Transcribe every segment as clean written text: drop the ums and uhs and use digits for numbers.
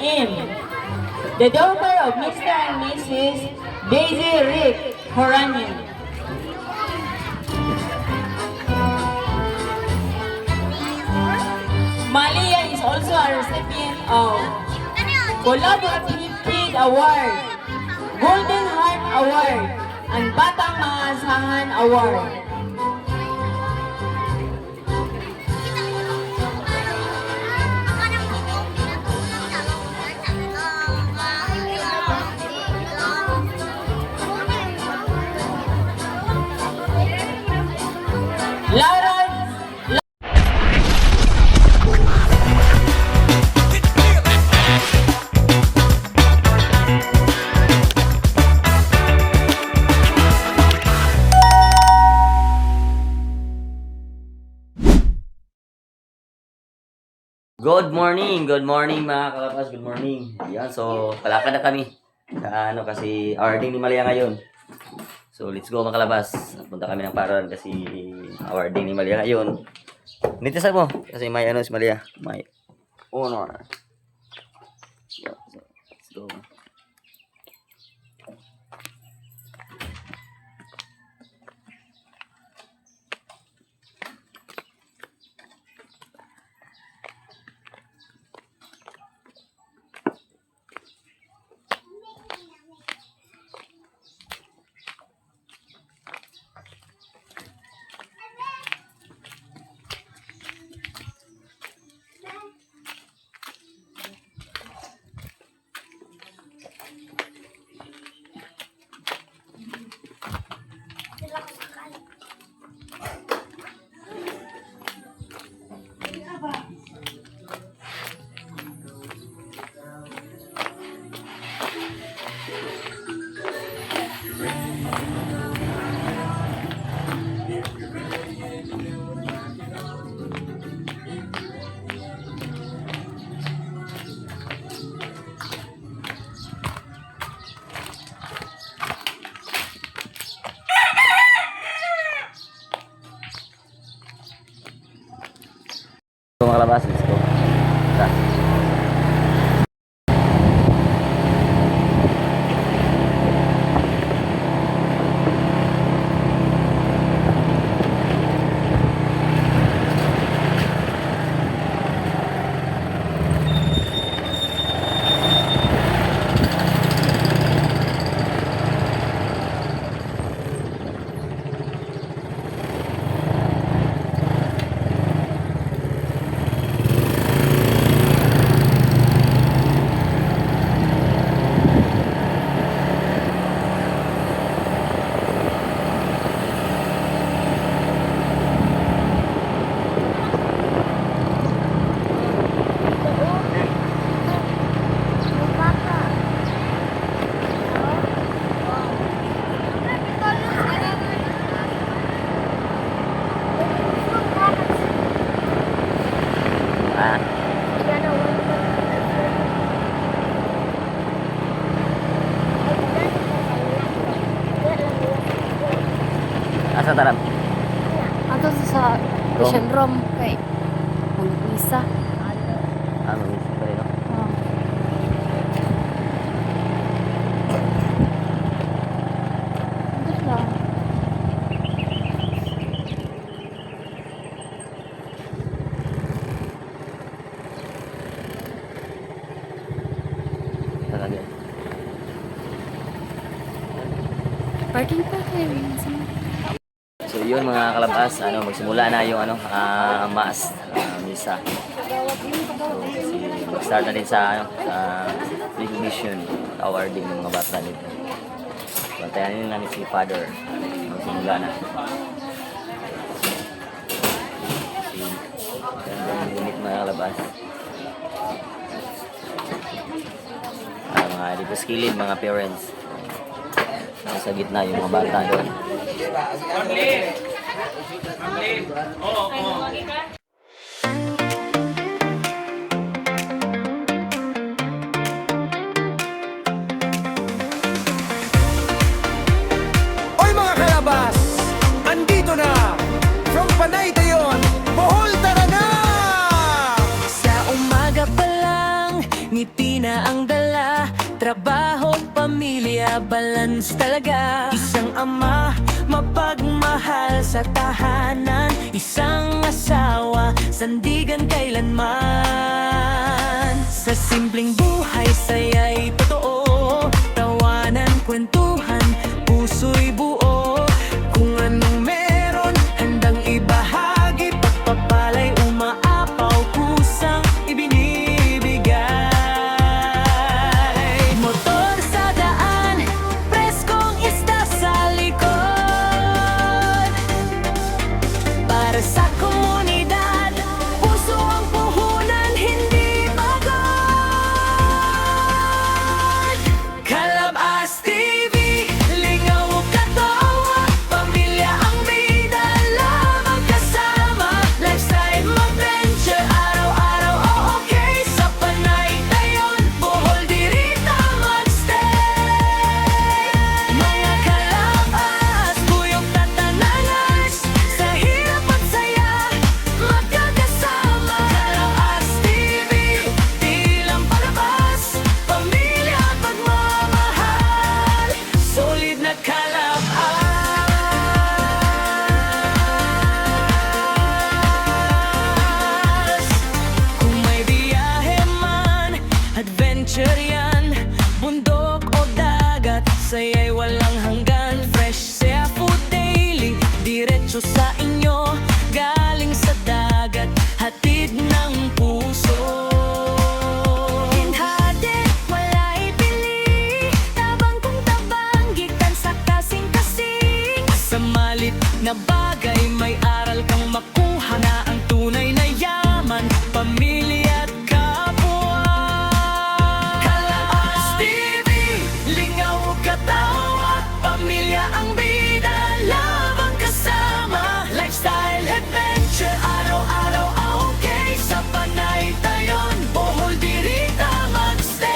Im, the daughter of Mr. and Mrs. Daisy Rick Horanim. Malia is also a recipient of Collaborative Kid Award, Golden Heart Award, and Batang Maasahan Award. Laura Good morning mga kalapas, good morning. Yan, so palakad na kami sa kasi awarding ni Malia ngayon. So let's go mga kalabas. Punta kami ng Paralan kasi awarding ni Malia ngayon. Nitisan mo kasi may si Malia, may honor. So, let's go. So mga kalabas, let's go. Tara. Asa taram? Ato sa Vision Room kay mag-isa. Mag-isip pa rin, no? Andun lang. Talaga. Parking pa kayo. So yun mga kalabas, magsimula na yung mass, misa. So kasi mag-start na din sa recognition, awarding ng mga bata dito. Bantayan nyo namin si Father, magsimula na. Kasi yung unit mga kalabas. Mga dito skilled, mga parents. Sa gitna yung mga bata doon. Oy mga kalabas! Andito na! From Panay Dayon, Bohol, tara na! Sa umaga pa lang, ngiti na ang dala. Trabaho, pamilya, balance talaga. Isang ama, mapagmahal sa tahanan. Isang asawa, sandigan kailanman. Sa simpleng buhay, saya'y totoo. Tawanan, kwentuhan, puso'y buo. Kung anong meron, handang ibahagi. Pagpapalay, umaapaw, kusang ibinibigay. Motor sa daan, preskong isda sa likod. Para sa komunidad, puso ang puhunan, hindi pagod. Kalabas TV, lingaw katawa, pamilya ang bida, lamang kasama. Lifestyle, adventure, araw-araw, okay. Sa Panay, Tayon, Bohol, Dirita, magstay. Mga kalabas, buyog tatanangas, sa hirap at saya, magkakasama. Kalabas TV, di lang palabas, pamilya at pagmamahal, solid na kalabas. Kung may biyahe man, adventure yan, bundok o dagat, saya'y walang hanggan. Fresh seafood daily, diretso sa inyo, galing sa dagat, hatid ng puso. Hinhade, wala ipili, tabang kung tabang, gikan sa kasing-kasing. Sa malit na bagay, may aral kang makuha na ang tunay na yaman, pamilya at kapwa. Kalabas TV, lingaw katawa, pamilya ang bida, labang kasama. Lifestyle, adventure, araw-araw, okay. Sa Panay, Tayon, Bohol, Dirita, magstay.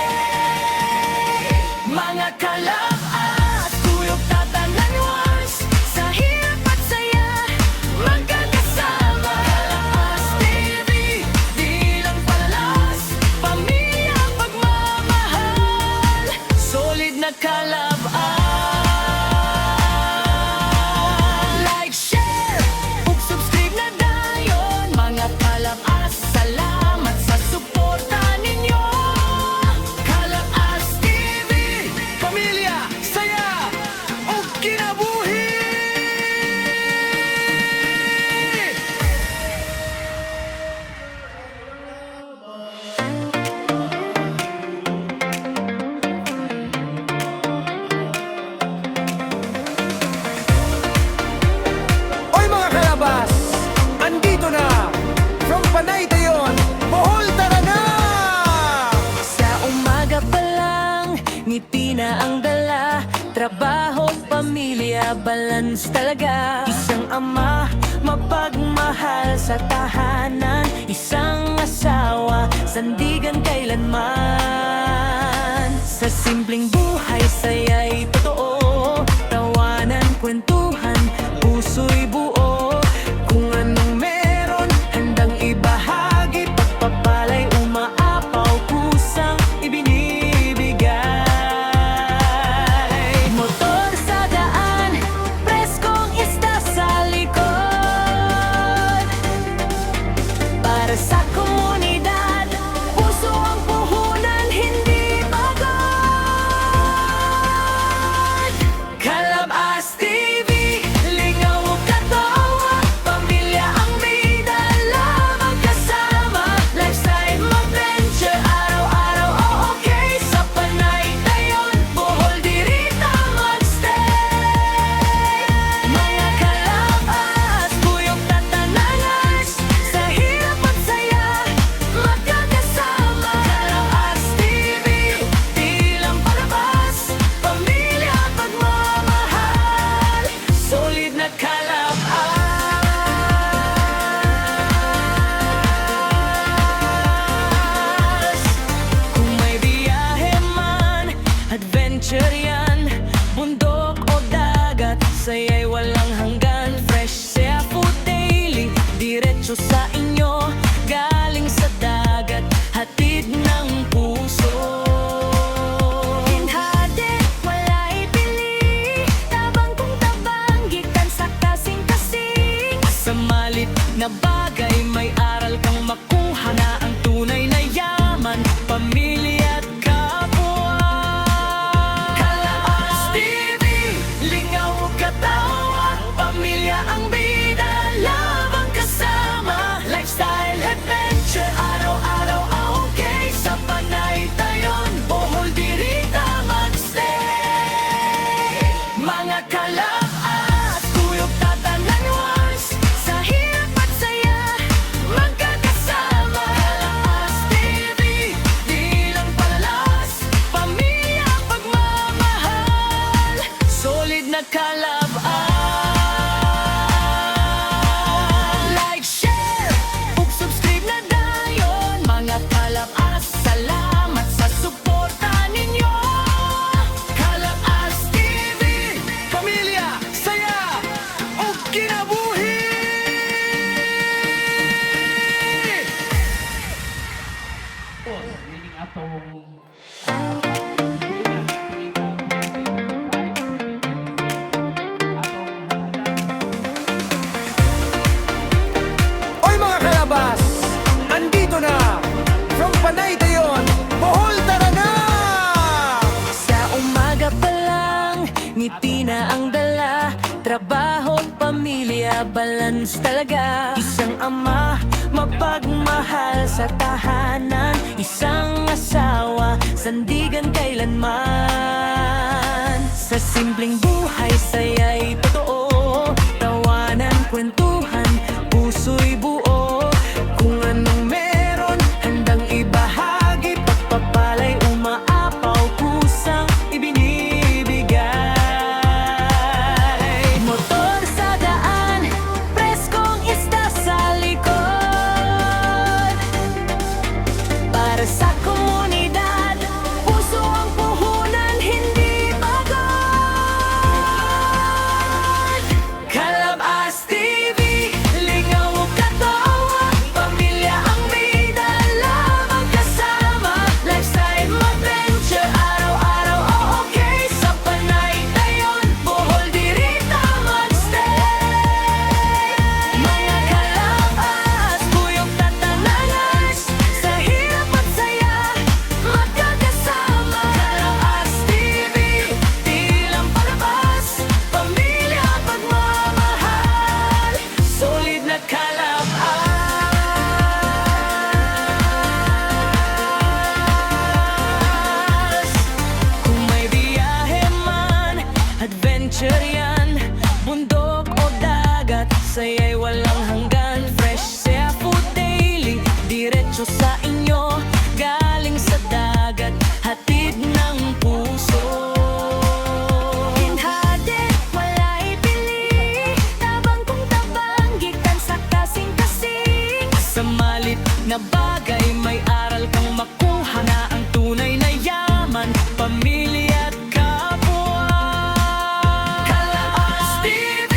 Mga kalabas, tuyok tatananwas, sa hirap at saya, magkakasama. Kalabas TV, di lang palalas, pamilya ang pagmamahal, solid na kalabas. Like, share, ug subscribe na dayon. Mga kalabas, salamat sa suporta ninyo. Kalabas TV, Pamilya, saya, o kinabuhi! Oy mga kalabas, andito na, from Panay, Tayon, Bohol, tara na! sa umaga pa lang, ngiti na ang dala. Trabaho, pamilya, balance talaga. Isang ama, mapagmahal sa tahanan. Isang asawa, sandigan kailanman. Sa simpleng buhay, saya'y totoo. Tawanan, kwentuhan, puso'y buo. Kung anong meron, handang ibahagi. Pagpapalay, umaapaw, kusang ibinibigay. Motor sa daan, preskong isda sa likod. Para sa komunidad, puso ang puhunan, hindi pagod. Kalabas TV, ining atong Oy mga kalabas, andito na from Panaytay yon, Bohol, tara na! Sa umaga pa lang, ngiti na ang dala. Trabaho at pamilya, balance talaga. Isang ama, mapagmahal sa tahanan. Isang asawa, sandigan kailanman. Sa simpleng buhay, saya'y totoo. Tawanan, kwentuhan, puso'y buo. Kung anong meron, handang ibahagi. Pagpapalay, umaapaw, kusang ibinibigay. Motor sa daan, preskong isda sa likod. Para sa komunidad, puso ang puhunan, hindi pagod. Kalabas TV, lingaw o katawa. Pamilya ang may dala, magkasama. Lifestyle, adventure, araw-araw o okay. Sa Panaytay yon, Bohol, dirita magstay. Mga kalabas, buyog tatanangas. Sa hirap at saya, magkakasama. Kalabas TV, di lang palabas. Pamilya, pagmamahal, solid na kalabas. Kung may biyahe man, adventure yan. Bundok o dagat, saya'y walang hanggan. Fresh seafood daily, diretso sa inyo. Galing sa dagat, hatid ng puso. Hinhadit, wala'y pili. Tabang kung tabang, gikan sa kasing-kasing. Sa malit na bagay, may aral kang makuha na ang tunay na yaman. Pamilya at kapwa. Kalabas TV,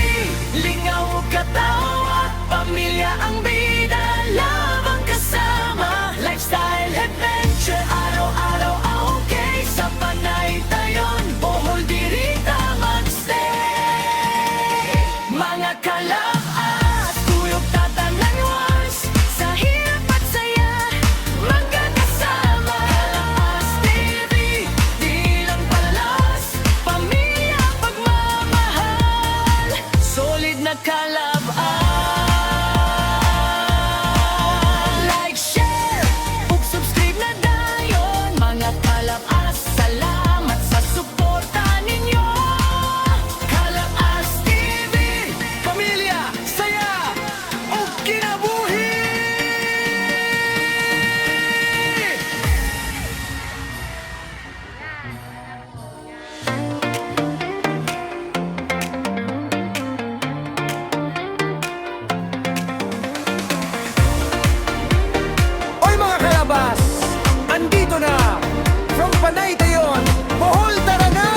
lingaw o katawa. Pamilya ang bida, labang kasama. Lifestyle, adventure, araw-araw okay. Sa Panaytay yon, Bohol, dirita magstay. Mga kalabas, tuyok tatanangwas. Sa hirap at saya, magkakasama. Kalabas TV, di lang palas. Pamilya, pagmamahal, solid na kalabas. Like, share, ug subscribe na dayon. Mga kalabas, salamat sa suporta ninyo. Kalabas TV, Pamilya, saya, o kinabuhi! Oy mga kalabas, andito na from Panaytay yon, Bohol, tara na!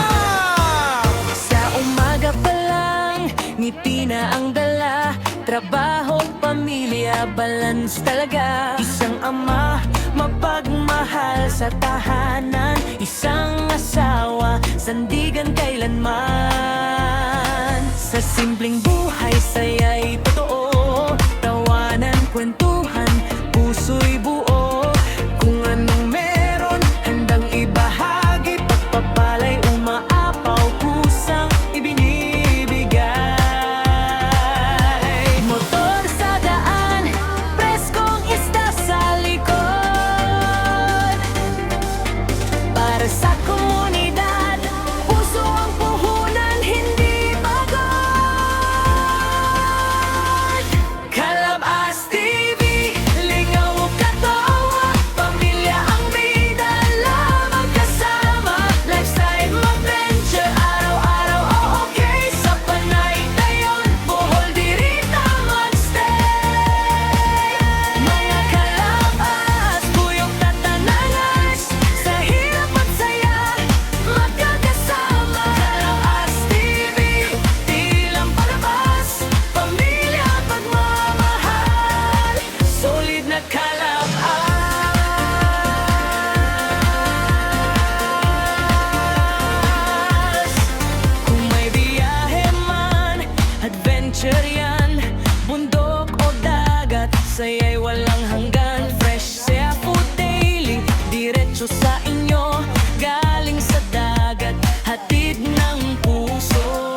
sa umaga pa lang, ngiti na ang dala. Trabaho at pamilya, balance talaga. Isang ama, mapagmahal sa tahanan. Isang asawa, sandigan kailanman. Sa simpleng buhay, saya'y totoo. Tawanan, kwentuhan, puso'y buo. Kung anong meron, handang ibahagi. Pagpapalay, umaapaw, kusang ibinibigay. Motor sa daan, preskong isda sa likod. Para sa komunidad, puso ang puhunan, hindi pagod. sa inyo galing sa dagat, hatid ng puso.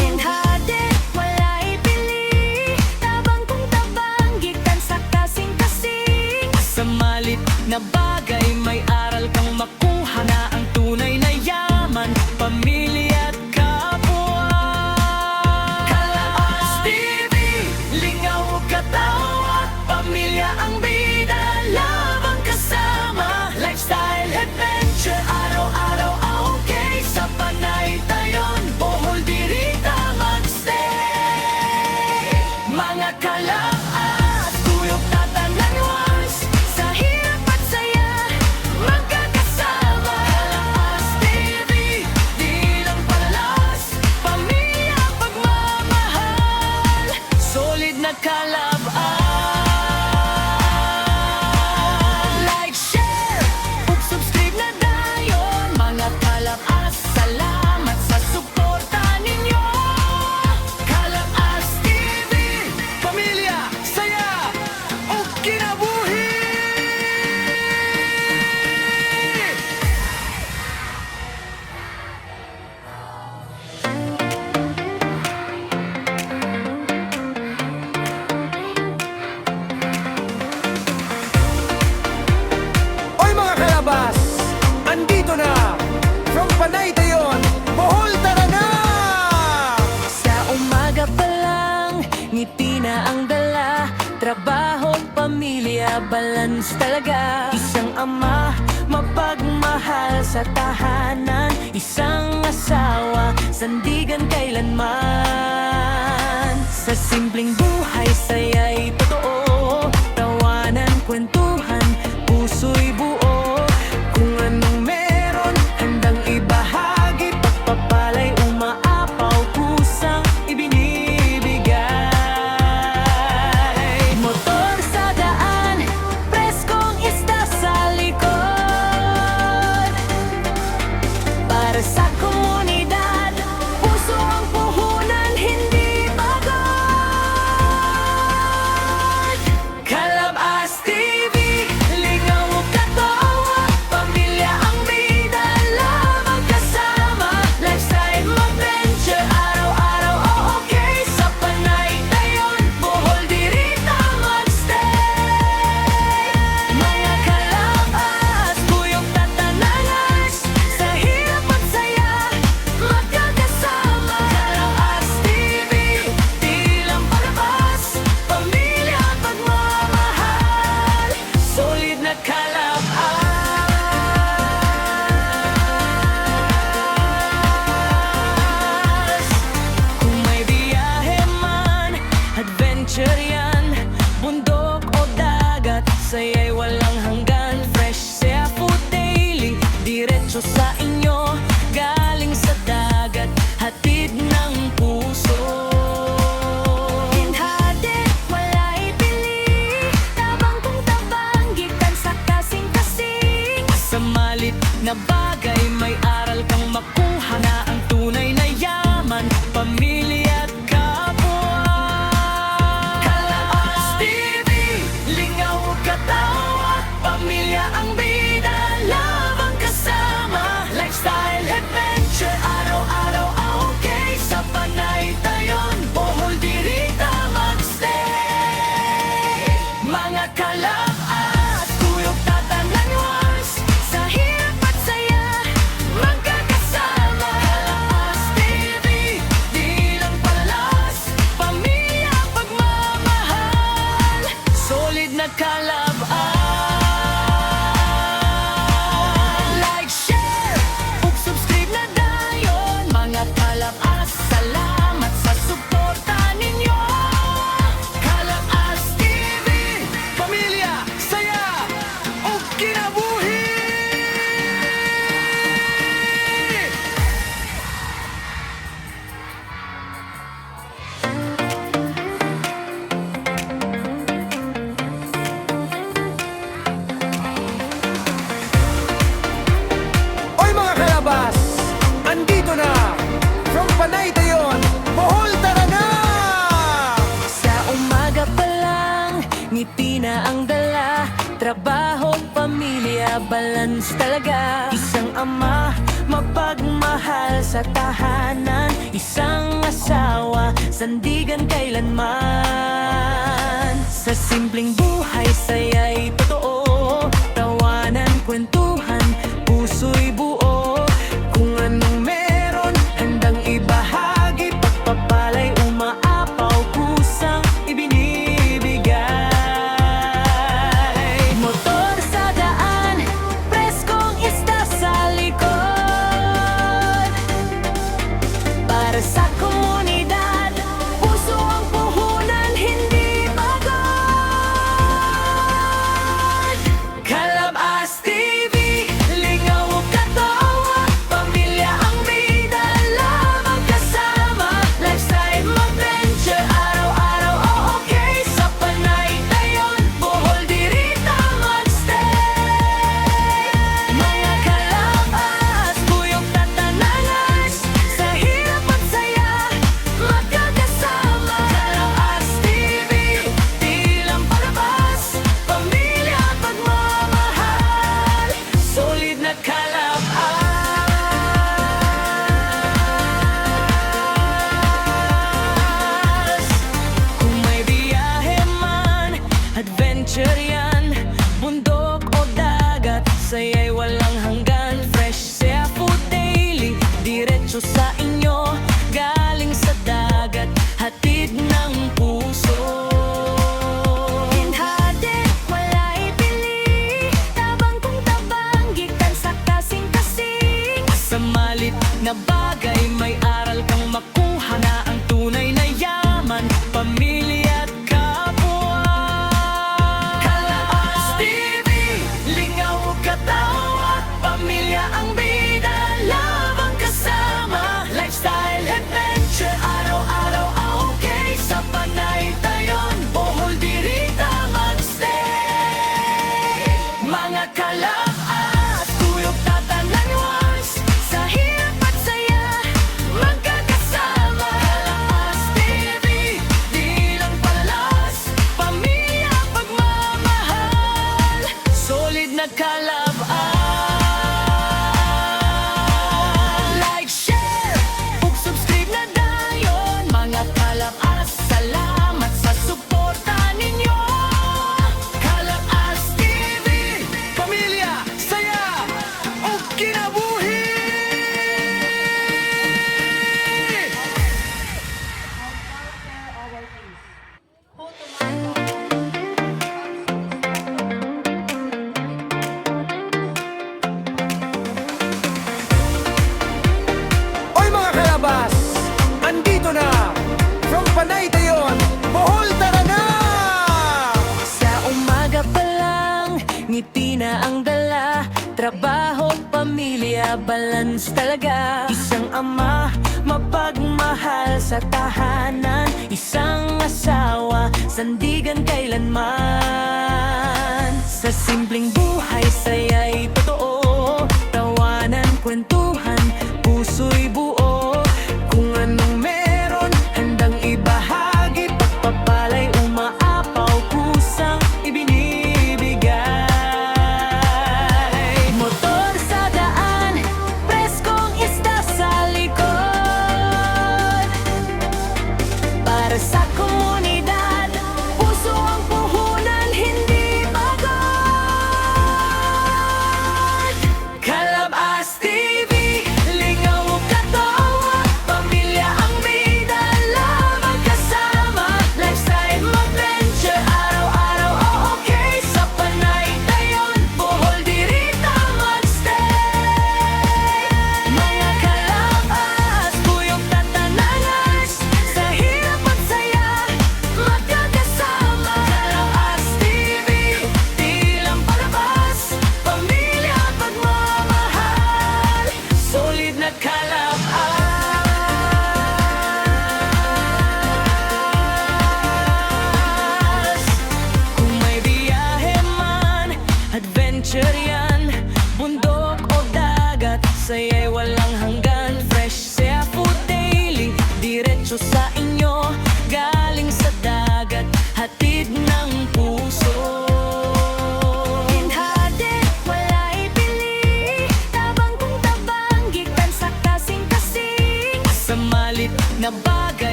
Hinhati, wala ipili, tabang kung tabang, gikan sa kasing-kasing. Sa malit na bagay, may aral kang makuha na ang tunay na yaman, pamilya at kapwa. Kalabas TV, lingaw katawa, pamilya ang bida, labang kasama, lifestyle adventure, araw-araw okay, sa Panaytayon, Bohol dirita magstay. Mga kalabas, tuyok tatananwas, sa hirap at saya, magkakasama. Kalabas TV, di lang palalas, pamilya pagmamahal, solid na kalabas. Like, share, ug subscribe na dayon, mga kalabas, salamat sa suporta ninyo. Kalabas TV, Pamilya, saya, o kinabuhi! Oy mga kalabas, andito na, from Panaytayon, Bohol, tara na! sa umaga pa lang, ngiti na ang dala, trabaho, pamilya, balance talaga. Isang ama, mapagmahal sa tahanan, isang asawa, sandigan kailanman. Sa simpleng buhay, saya'y totoo, tawanan, kwentuhan, puso'y buo. Kung anong meron, handang ibahagi, pagpapalay, umaapaw, kusang ibinibigay. Motor sa daan, preskong isda sa likod, para sa komunidad, puso ang puhunan, hindi pagod. Kalabas TV, lingaw katawa, pamilya ang bida, labang kasama, lifestyle adventure, araw-araw okay, sa Panaytayon, Bohol dirita magstay. Mga kalabas, tuyok tatananas, sa hirap at saya, magkakasama. Kalabas TV, di lang palabas, pamilya pagmamahal, solid na kalabas. Kung may biyahe man, adventure yan, bundok o dagat, saya'y walang hanggan, fresh seafood daily, diretso sa inyo, galing sa dagat, hatid ng puso. Hinhati, wala ipili, tabang kung tabang, gikan sa kasing-kasing. Sa malit na bagay, may aral kang makuha na ang tunay na yaman, pamilya at kapwa. Kalabas TV, lingaw katawa, pamilya ang bida, labang kasama, lifestyle adventure, araw-araw okay, sa Panaytayon, Bohol dirita magstay. Mga kalabas, tuyok tatananwas, sa hirap at saya, magkakasama. Kalabas TV, di lang balance talaga. Isang ama, mapagmahal sa tahanan. Isang asawa, sandigan kailanman. Sa simpleng buhay, saya'y totoo. Tawanan, kwentuhan, puso'y buo. Kung anong meron, handang ibahagi. Pagpapalay, umaapaw, kusang ibinibigay. Motor sa daan, preskong isda sa likod. Para sa komunidad, puso ang puhunan, hindi pagod. Kalabas TV, lingaw o katawa, pamilya ang bida, lamang kasama. Lifestyle, adventure, araw-araw o okay. Sa Panaytayon, Bohol, Dirita, magstay. Mga kalabas, buyog tatanangan, sa hirap at saya, magkakasama. Kalabas TV, di lang palabas, pamilya at pagmamahal, solid na kalabas. Kung may biyahe man, adventure yan, bundok o dagat, saya'y walang hanggan. Fresh seafood daily, diretso sa inyo, galing sa dagat, hatid ng puso. Hinhadin, wala ibili, tabang kung tabang, gikan sa kasing-kasing. Sa malit na bagay, may aral kang makuha na ang tunay na yaman, pamilya at kapwa. Kalabas TV, lingaw o katawa, pamilya ang bida, labang kasama. Lifestyle, adventure, araw-araw okay. Sa Panaytayon, Bohol, Dirita, magstay. Mga kalabas, tuyok tatananwas, sa hirap at saya, magkakasama. Kalabas TV, di lang palalas, pamilya, pagmamahal, solid na kalabas. Like, share, ug subscribe na dayon. Mga kalabas, salamat sa suporta ninyo. Kalabas TV, Pamilya, saya o kinabuhi! Oy mga kalabas, andito na from Panaytayon, Bohol, tara na! sa umaga pa lang, ngiti na ang dala. Trabaho, pamilya, balance talaga. Isang ama, mapagmahal sa tahanan. Isang asawa, sandigan kailanman. Sa simpleng buhay, saya'y totoo. Tawanan, kwentuhan, puso'y buo. Kung anong meron, handang ibahagi. Pagpapalay, umaapaw, kusang ibinibigay. Motor sa daan, preskong isda sa likod. Para sa komunidad, puso ang puhunan, hindi pagod.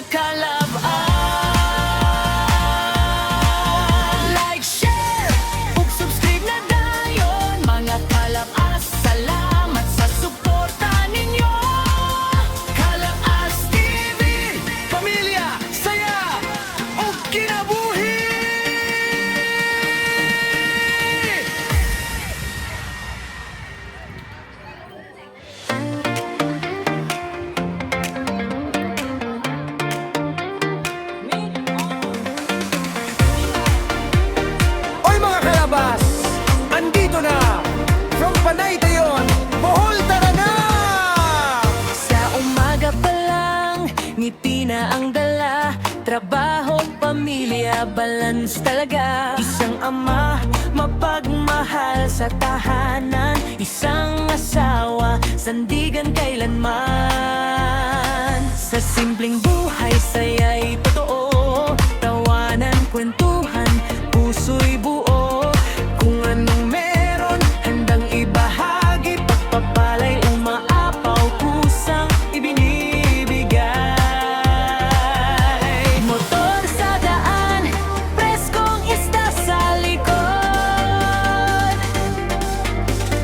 kalab-an. Like, share, ug subscribe na dayon. Mga kalab-as, salamat sa suporta ninyo. Kalab-as TV, Pamilya, saya, o kinabuhi! Oy mga kalabas, andito na, from Panaytay yon, Bohol, tara na! sa umaga pa lang, ngiti na ang dala. Trabaho, pamilya, balance talaga. Isang ama, mapagmahal sa tahanan. Isang asawa, sandigan kailanman. Sa simpleng buhay, saya'y totoo. Tawanan, kwentuhan, puso'y buo. Kung anong meron, handang ibahagi. Pagpapalay, umaapaw, kusang ibinibigay. Motor sa daan, preskong isda sa likod.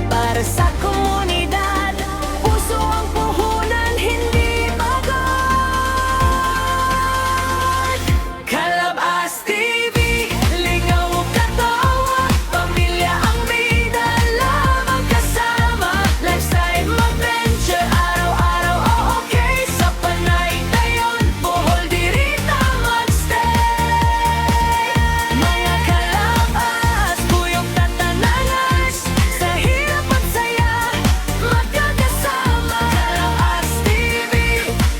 Para sa komunidad, puso ang puhunan, hindi pagod. Kalab-as TV, lingaw o katawa. Pamilya ang may dala, magkasama. Lifestyle, adventure, araw-araw o okay. Sa Panaytay yon, Bohol, dirita magstay. Mga kalabas, buyog tatanangas. Sa hirap at saya, magkakasama. Kalab-as TV,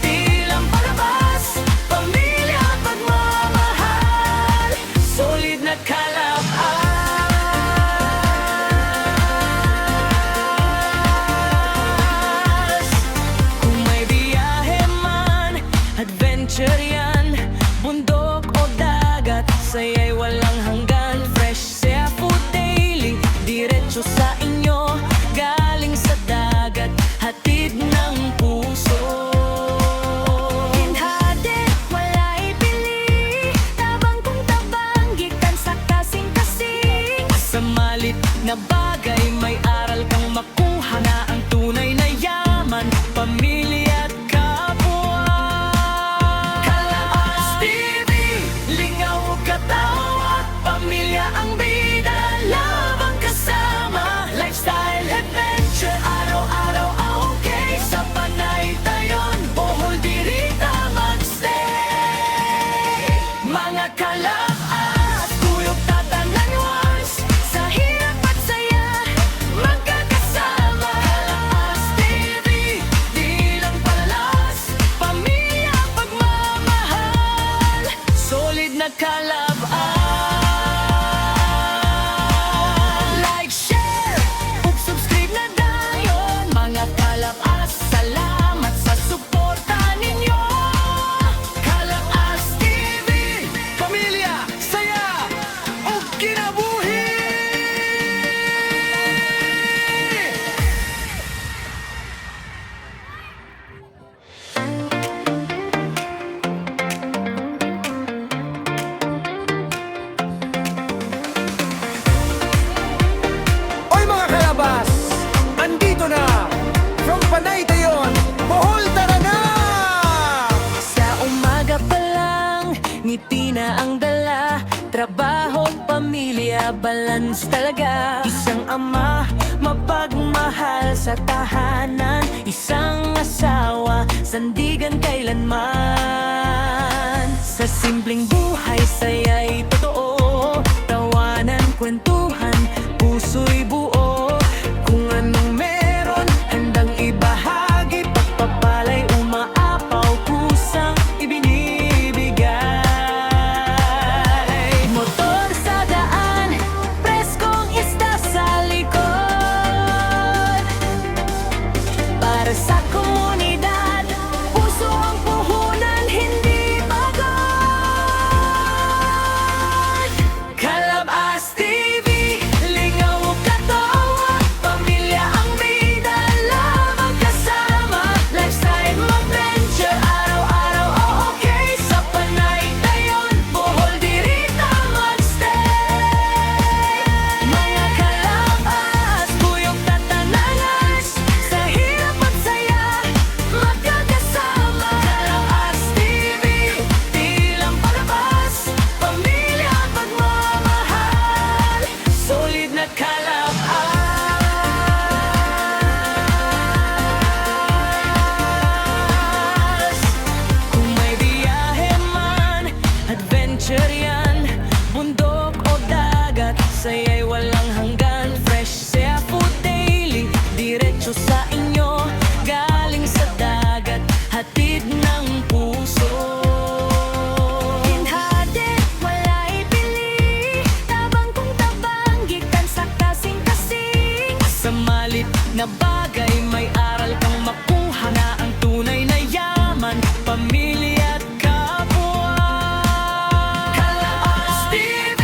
di lang palabas. Pamilya, pagmamahal, solid na kalab-as. Kung may biyahe man, adventure yan. Bundok o dagat, saya'y walang hanggan. Fresh seafood daily, diretso sa inyo. Galing sa dagat, hatid ng puso. Hinhade, wala ibili. Tabang kung tabang, gikan sa kasing-kasing. Sa malit na bagay, may aral kang makuha na ang tunay na yaman. Pamilya at kapwa. Kalab-as TV, lingaw o katawa. Pamilya ang bida, labang kasama. Lifestyle, adventure, araw-araw okay. Sa Panaytay yon, Bohol, dirita magstay. Mga kalab-as, kuyog tatananwas. Sa hirap at saya, magkakasama. Kalab-as TV, di lang palalas. Pamilya, pagmamahal, solid na kalab-an. Like, share, ug subscribe na dayon. Mga kalab-as, salamat sa suporta ninyo. Kalab-as TV, Pamilya, saya, o kinabuhi! Oy mga kalabas, andito na, from Panaytay yon, Bohol, tara na! sa umaga pa lang, ngiti na ang dala. Trabaho, pamilya, balance talaga. Isang ama, mapagmahal sa tahanan. Isang asawa, sandigan kailanman. Sa simpleng buhay, saya'y totoo. Tawanan, kwentuhan, puso'y buo. Kung anong meron, handang ibahagi. Pagpapalay, umaapaw, kusang ibinibigay. Motor sa daan, preskong isda sa likod. Para sa komunidad, puso ang puhunan, hindi pagod. pamilya at kapwa. Kalabas TV,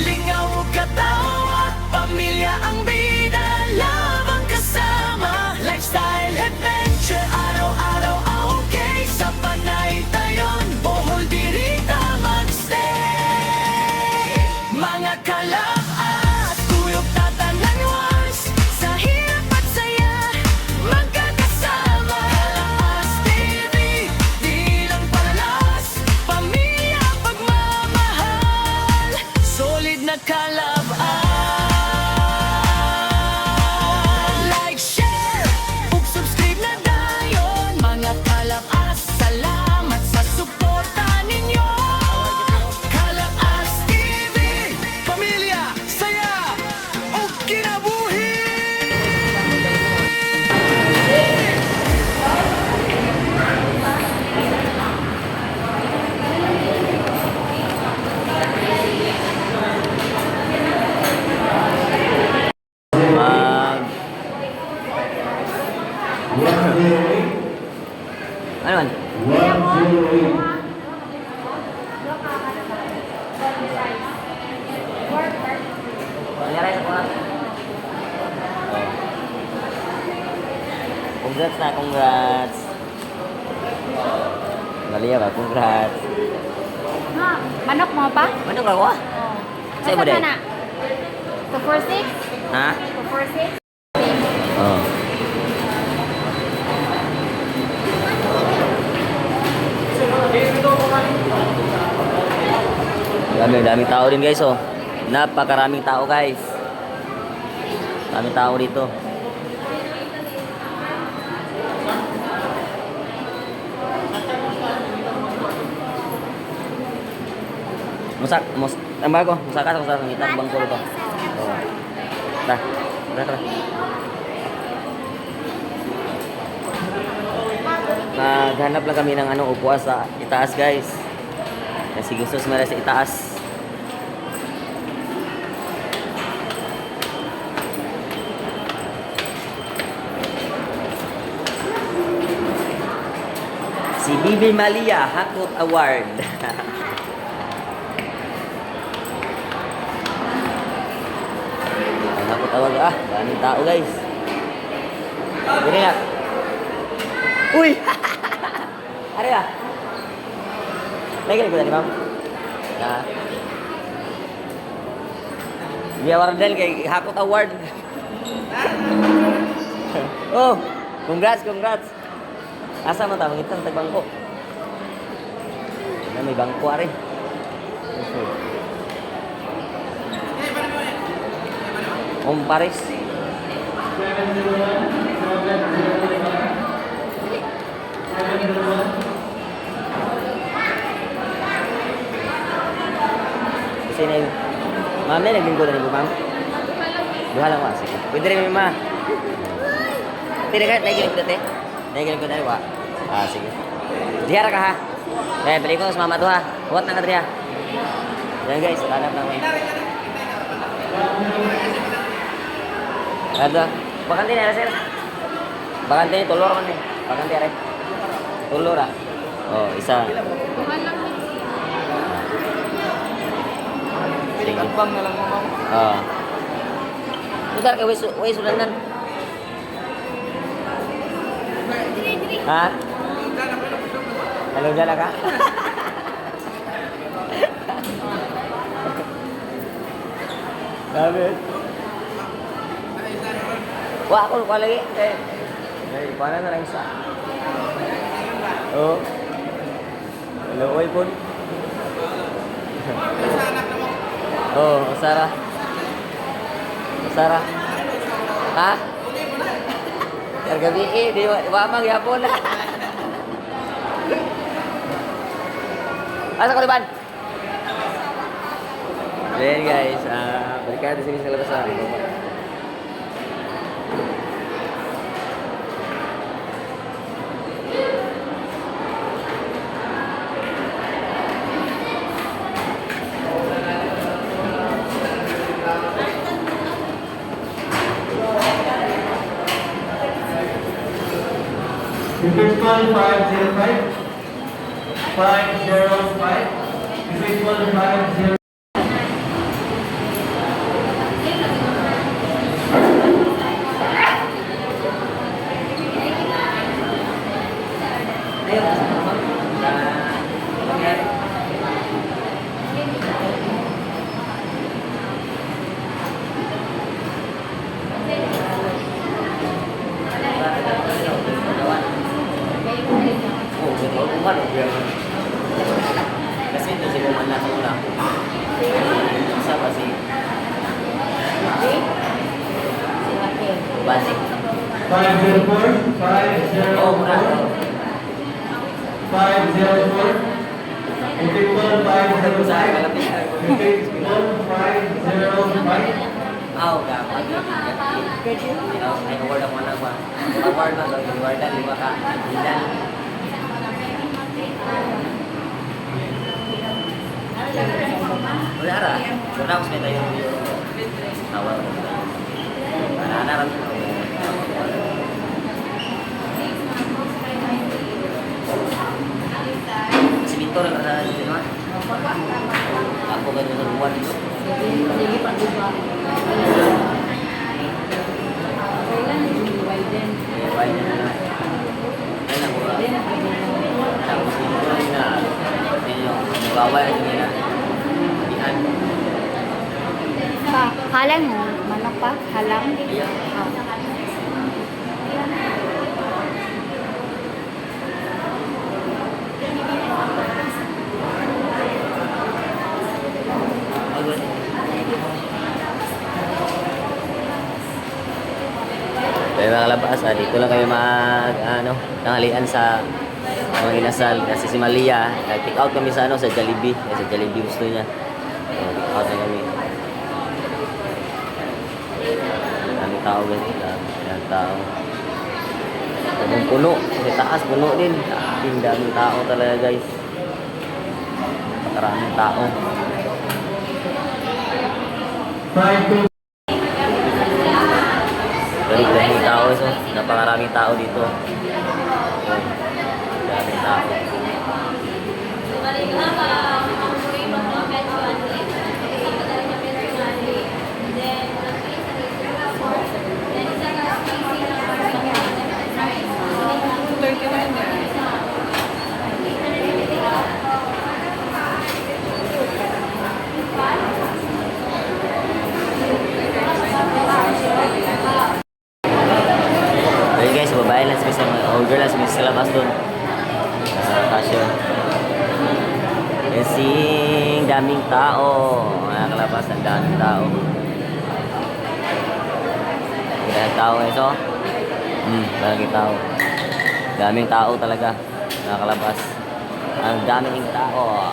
lingaw katawa, pamilya ang bida, labang kasama. Lifestyle adventure, araw-araw okay. Sa Panaytayon, Bohol dirita magstay. Mga kalabas, tuyok tatananwas, sa hirap at saya, magkakasama. Kalabas TV, di lang palalas, pamilya pagmamahal, solid na kalabas. Like, share, ug subscribe na dayon. Mga kalabas, salamat sa suporta ninyo. Kalabas TV, Pamilya, saya, o kinabuhi! Mag... Ano man? Nangyari sa mga... Congrats na, congrats. Malia ba, congrats. Ha, manok mo pa? Ano ka ko? Sa'yo mo din? na? 246? Ha? 246? Oo. Daming tao din guys oh. Napakaraming tao guys. Daming tao dito. Ang bago, musaka sa ngita bangko dito. Oh. Tara. Naghanap lang kami ng upuan sa itaas guys. Kasi gusto sumara sa itaas. Si Bibi Malia Hakot Award. Hakot Award daming tao guys. Dili na. Uy! Ari lah. Lagi ko tadi, Ma'am. Nah. Dia Wardel kay Hakot Award. Oh, congrats. Asa man ta mangitan tag bangko? Na may bangko ari. Paris. Sini. Ma'am, may naglinggo na rin po, ma'am? Duha lang, wa. Sige. Pwede rin, ma. Tidak kan, nagiling ko dati. Nagiling ko dati, wa. Sige. Dihara ka, ha? Balik ko sa mama to, ha? Huwat na ka, Dria. Yan, guys. Hanap namin. Ada. Bakante na, sir. Bakante, tulor man eh. Bakante, are. Tulor, ah. Oh, isa. Sige. Bang na lang mo, ma'am. Udah ke way sulanan. Ha? Halo jala ka? Dapat. Wah, ako lupa lagi. Paano na lang isa? Oh. Hello, oy pun. Oh, Sarah. Ha? Harga BI, di mamang yapon. Asa ko liban? Ayan guys, balik kayo di sini sa labas sa Request call 505. 505. Individual 50. Oh, betul bukan biar. Kasi ito si Buman na muna. Siapa sih? Basic. 504. 504. Oh, muna. 504. Individual 505. Saya kalapit. Individual 505. Oh, dapat. Ay, award ako na ba? Award na to. Award na, lima ka. Ilan? Wala ra. Wala ko sa tayo. Award ko. Nanaran ko. Si Victor na dito naman. Ako ganyan sa buwan dito. Pa, halang mo. Manok pa? Halang? Oh. Kaya mga kalabas, dito lang kayo tanghalian sa mga inasal. Kasi si Malia, nag-pick out kami sa sa Jollibee. Kasi sa Jollibee gusto niya. Pick out na kami. Daming tao guys. Daming tao. Puno. Sa taas, puno din. Daming tao talaga guys. Maraming tao. 5 Daming tao so. Napakaraming tao dito. Daming tao. Ayun guys, babae lang sa order lang sa labas doon. Kasyo. Kasing daming tao. Mga kalabas, ang daming tao. Daming tao ito. Daming tao. Daming tao talaga. Mga kalabas. Ang daming tao.